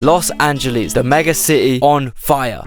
Los Angeles, the mega city, on fire.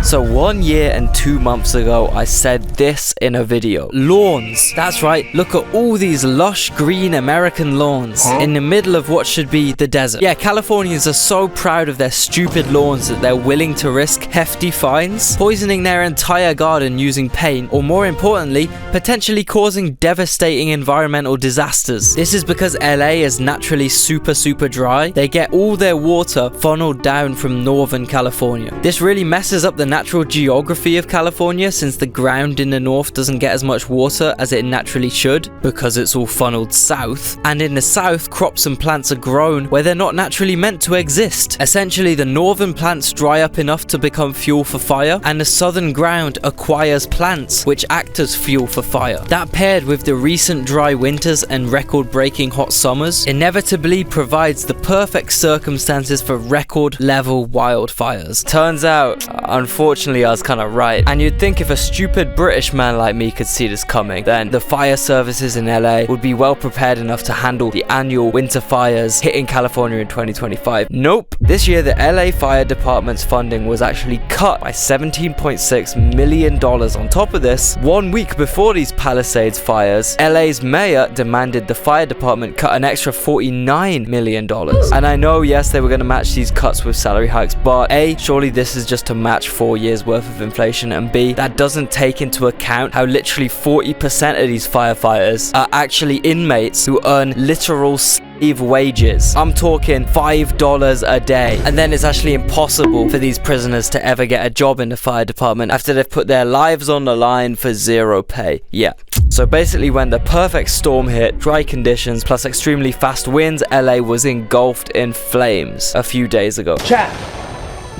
So 1 year and 2 months ago, I said this in a video. Lawns. That's right. Look at all these lush green American lawns in the middle of what should be the desert. Yeah, Californians are so proud of their stupid lawns that they're willing to risk hefty fines, poisoning their entire garden using paint, or more importantly, potentially causing devastating environmental disasters. This is because LA is naturally super dry. They get all their water funneled down from Northern California. This really messes up the natural geography of California, since the ground in the north doesn't get as much water as it naturally should because it's all funneled south, and in the south crops and plants are grown where they're not naturally meant to exist. Essentially, the northern plants dry up enough to become fuel for fire, and the southern ground acquires plants which act as fuel for fire. That, paired with the recent dry winters and record-breaking hot summers, inevitably provides the perfect circumstances for record level wildfires. Turns out, unfortunately, I was kind of right. And you'd think if a stupid British man like me could see this coming, then the fire services in LA would be well prepared enough to handle the annual winter fires hitting California in 2025. Nope. This year, the LA Fire Department's funding was actually cut by $17.6 million. On top of this, 1 week before these Palisades fires, LA's mayor demanded the fire department cut an extra $49 million. And I know, yes, they were going to match these cuts with salary hikes, but A, surely this is just to match 4 years worth of inflation, and B, that doesn't take into account how literally 40% of these firefighters are actually inmates who earn literal slave wages. I'm talking $5 a day, and then it's actually impossible for these prisoners to ever get a job in the fire department after they've put their lives on the line for zero pay. Yeah. So basically, when the perfect storm hit, dry conditions plus extremely fast winds, LA was engulfed in flames a few days ago. Chat,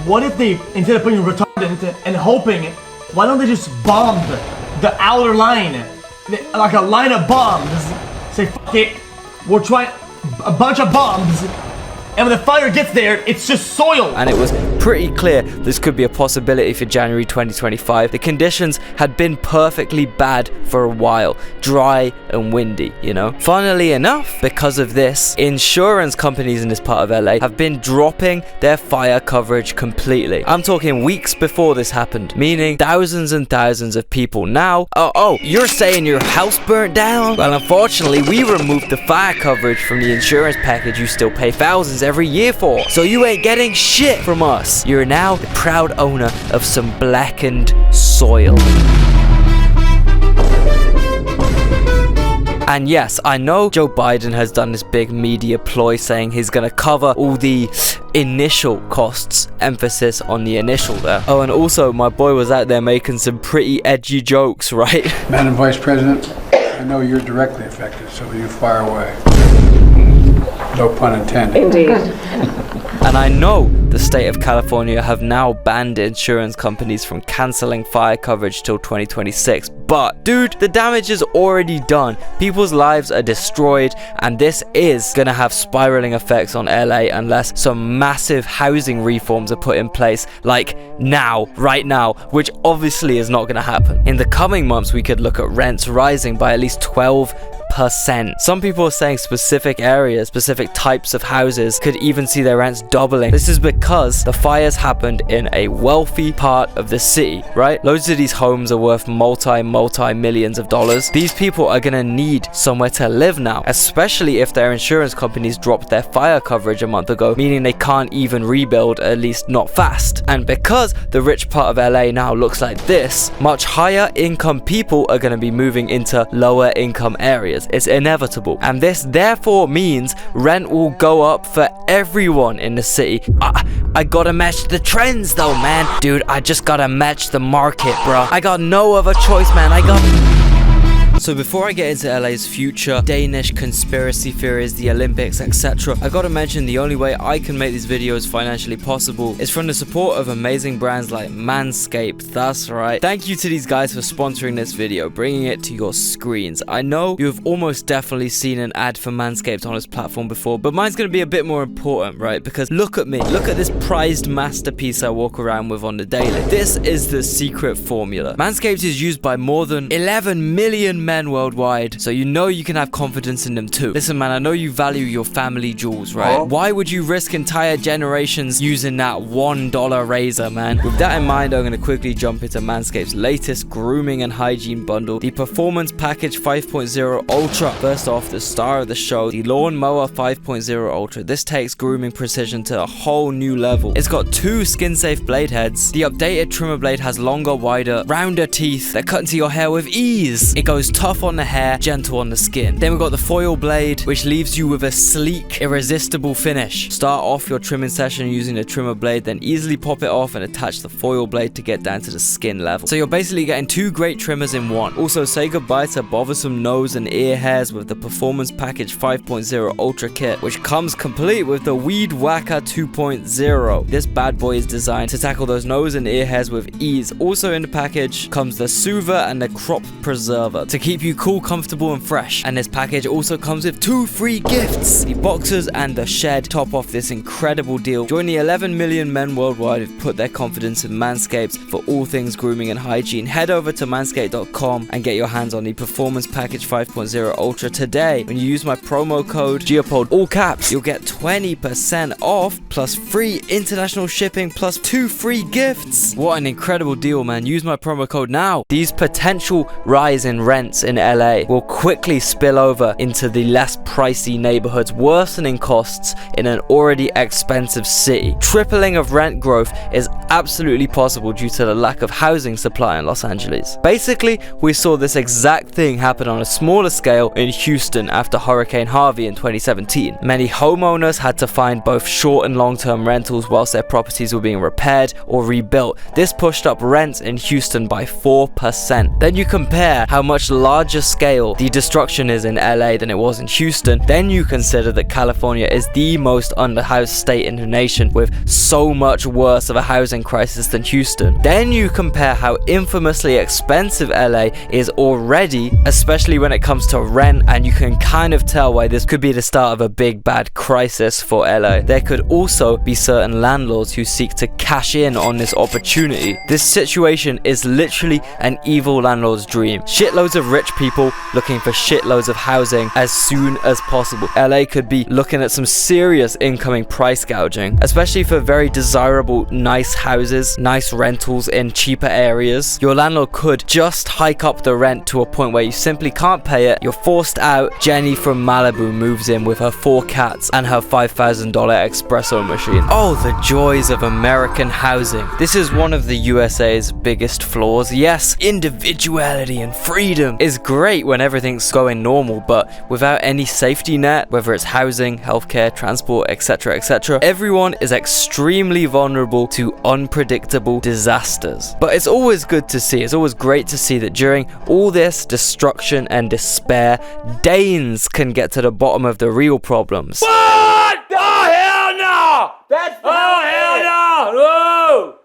what if they, instead of putting retardant and hoping, why don't they just bomb the outer line? Like a line of bombs. Say, fuck it, we're trying a bunch of bombs. And when the fire gets there, it's just soil. And it was pretty clear this could be a possibility for January 2025. The conditions had been perfectly bad for a while. Dry and windy, you know. Funnily enough, because of this, insurance companies in this part of LA have been dropping their fire coverage completely. I'm talking weeks before this happened, meaning thousands and thousands of people now. Oh, you're saying your house burnt down? Well, unfortunately, we removed the fire coverage from the insurance package you still pay thousands every year for. So you ain't getting shit from us. You're now the proud owner of some blackened soil. And yes, I know Joe Biden has done this big media ploy saying he's gonna cover all the initial costs, emphasis on the initial there. Oh, and also my boy was out there making some pretty edgy jokes, right? Madam Vice President, I know you're directly affected, so you fire away. No pun intended. Indeed. And I know the state of California have now banned insurance companies from cancelling fire coverage till 2026. But, dude, the damage is already done. People's lives are destroyed, and this is gonna have spiraling effects on LA unless some massive housing reforms are put in place, like now, right now, which obviously is not gonna happen. In the coming months, we could look at rents rising by at least 12%. Some people are saying specific areas, specific types of houses could even see their rents doubling. This is because the fires happened in a wealthy part of the city, right? Loads of these homes are worth multi-millions of dollars. These people are gonna need somewhere to live now, especially if their insurance companies dropped their fire coverage a month ago, meaning they can't even rebuild, at least not fast. And because the rich part of LA now looks like this, much higher income people are gonna be moving into lower income areas. It's inevitable, and this therefore means rent will go up for everyone in the city. I gotta match the trends though, man. Dude, I just gotta match the market, bro. I got no other choice, man. So before I get into LA's future, Danish conspiracy theories, the Olympics, etc., I gotta mention the only way I can make these videos financially possible is from the support of amazing brands like Manscaped. That's right. Thank you to these guys for sponsoring this video, bringing it to your screens. I know you have almost definitely seen an ad for Manscaped on this platform before, but mine's gonna be a bit more important, right? Because look at me. Look at this prized masterpiece I walk around with on the daily. This is the secret formula. Manscaped is used by more than 11 million men men worldwide, so you know you can have confidence in them too. Listen, man, I know you value your family jewels, right? Why would you risk entire generations using that $1 razor, man? With that in mind, I'm going to quickly jump into Manscaped's latest grooming and hygiene bundle, the Performance Package 5.0 Ultra. First off, the star of the show, the Lawn Mower 5.0 Ultra. This takes grooming precision to a whole new level. It's got 2 skin-safe blade heads. The updated trimmer blade has longer, wider, rounder teeth that cut into your hair with ease. It goes tough on the hair, gentle on the skin. Then we've got the foil blade, which leaves you with a sleek, irresistible finish. Start off your trimming session using the trimmer blade, then easily pop it off and attach the foil blade to get down to the skin level. So you're basically getting 2 great trimmers in one. Also, say goodbye to bothersome nose and ear hairs with the Performance Package 5.0 Ultra Kit, which comes complete with the Weed Whacker 2.0. This bad boy is designed to tackle those nose and ear hairs with ease. Also in the package comes the Soother and the Crop Preserver to keep you cool, comfortable and fresh. And this package also comes with 2 free gifts. The Boxers and the Shed top off this incredible deal. Join the 11 million men worldwide who've put their confidence in Manscaped for all things grooming and hygiene. Head over to manscaped.com and get your hands on the Performance Package 5.0 Ultra today. When you use my promo code GEOPOD, all caps, you'll get 20% off plus free international shipping plus 2 free gifts. What an incredible deal, man. Use my promo code now. These potential rise in rents in LA will quickly spill over into the less pricey neighborhoods, worsening costs in an already expensive city. Tripling of rent growth is absolutely possible due to the lack of housing supply in Los Angeles. Basically, we saw this exact thing happen on a smaller scale in Houston after Hurricane Harvey in 2017. Many homeowners had to find both short and long-term rentals whilst their properties were being repaired or rebuilt. This pushed up rents in Houston by 4%. Then you compare how much larger scale the destruction is in LA than it was in Houston. Then you consider that California is the most underhoused state in the nation with so much worse of a housing crisis than Houston. Then you compare how infamously expensive LA is already, especially when it comes to rent, and you can kind of tell why this could be the start of a big bad crisis for LA. There could also be certain landlords who seek to cash in on this opportunity. This situation is literally an evil landlord's dream. Shitloads of rich people looking for shitloads of housing as soon as possible. LA could be looking at some serious incoming price gouging, especially for very desirable, nice houses, nice rentals in cheaper areas. Your landlord could just hike up the rent to a point where you simply can't pay it. You're forced out. Jenny from Malibu moves in with her 4 cats and her $5,000 espresso machine. Oh, the joys of American housing. This is one of the USA's biggest flaws. Yes, individuality and freedom is great when everything's going normal, but without any safety net, whether it's housing, healthcare, transport, etc., etc., everyone is extremely vulnerable to unpredictable disasters. But it's always good to see, it's always great to see that during all this destruction and despair, Danes can get to the bottom of the real problems. What? Oh, hell no! That's oh, hell no! Whoa!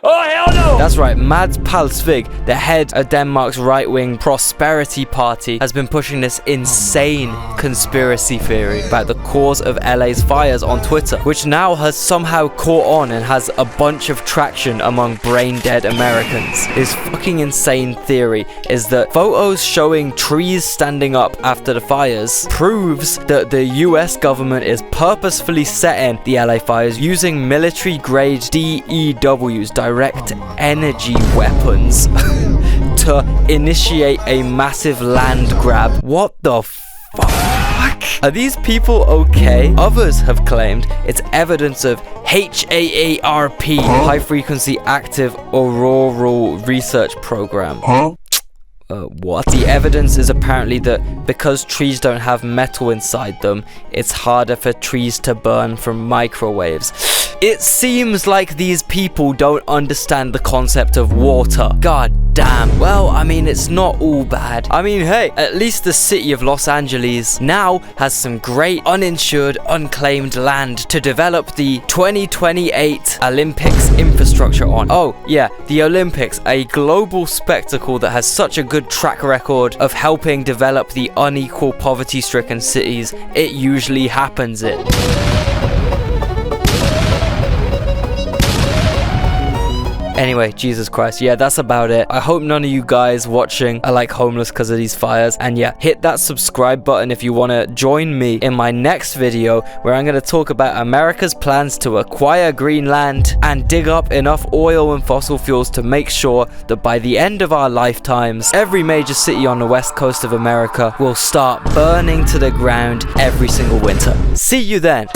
Oh, hell no! That's right, Mads Palsvig, the head of Denmark's right-wing Prosperity Party, has been pushing this insane conspiracy theory about the cause of LA's fires on Twitter, which now has somehow caught on and has a bunch of traction among brain-dead Americans. His fucking insane theory is that photos showing trees standing up after the fires proves that the US government is purposefully setting the LA fires using military-grade DEWs, direct energy weapons, to initiate a massive land grab. What the fuck? Are these people okay? Others have claimed it's evidence of HAARP, High Frequency Active Auroral Research Program. What? The evidence is apparently that because trees don't have metal inside them, it's harder for trees to burn from microwaves. It seems like these people don't understand the concept of water. God damn. Well, I mean, it's not all bad. I mean, hey, at least the city of Los Angeles now has some great uninsured, unclaimed land to develop the 2028 Olympics infrastructure on. Oh, yeah, the Olympics, a global spectacle that has such a good track record of helping develop the unequal, poverty-stricken cities it usually happens in. Anyway, Jesus Christ, yeah, that's about it. I hope none of you guys watching are like homeless because of these fires. And yeah, hit that subscribe button if you want to join me in my next video, where I'm going to talk about America's plans to acquire Greenland and dig up enough oil and fossil fuels to make sure that by the end of our lifetimes, every major city on the west coast of America will start burning to the ground every single winter. See you then.